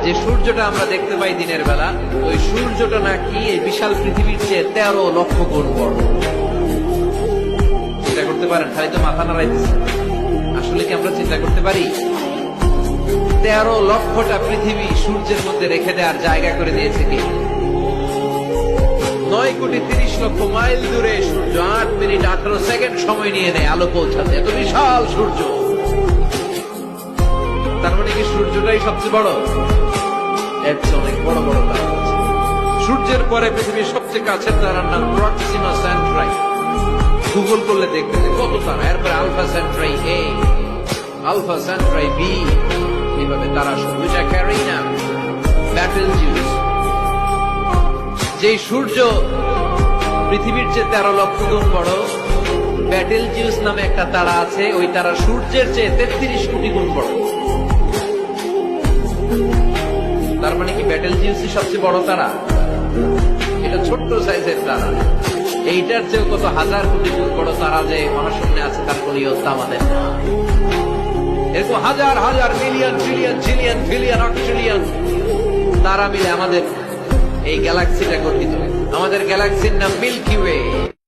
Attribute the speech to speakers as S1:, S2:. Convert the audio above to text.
S1: যে সূর্যটা আমরা দেখতে পাই দিনের বেলা, ওই সূর্যটা নাকি এই বিশাল পৃথিবীর চেয়ে 13 লক্ষ গুণ বড়। চিন্তা করতে পারেন? খালি তো মাথা নাড়াইতেছে। আসলে কি আমরা চিন্তা করতে পারি? 13 লক্ষটা পৃথিবী সূর্যের মধ্যে রেখে দেওয়ার জায়গা করে দিয়েছে কি? 9,30,00,000 মাইল দূরে সূর্য 8 মিনিট 18 সেকেন্ড সময় নিয়ে নেয় আলো পৌঁছাতে। এত বিশাল সূর্য। তার মানে কি সূর্যটাই সবচেয়ে বড়? এর চেয়ে অনেক বড় বড় তারা আছে। সূর্যের পরে পৃথিবীর সবচেয়ে কাছের তারার নাম প্রক্সিমা সেন্ট্রাই। গুগল করলে দেখতে কত তারা। এরপরে আলফা সেন্ট্রাই এ, আলফা সেন্ট্রাই বি, এইভাবে তারা সূর্যটা ক্যারিনা, ব্যাটেলজিউস। যেই সূর্য পৃথিবীর চেয়ে 13 লক্ষ গুণ বড়, ব্যাটেলজিউস নামে একটা তারা আছে। ওই তারা সূর্যের চেয়ে 33 কোটি গুণ বড়। তার মানে কি ব্যাটেলজিউসই সবচেয়ে বড় তারা? এটা ছোট্ট সাইজের তারা। এইটার চেয়েও কত হাজার কোটি গুণ বড় তারা যে মহাশূন্যে আছে, তার কোন ইয়ত্তা আমাদের না। এরকম হাজার হাজার million trillion zillion billion octillion তারা মিলে আমাদের এই গ্যালাক্সিটা গঠিত। আমাদের গ্যালাক্সির নাম মিল্কি ওয়ে।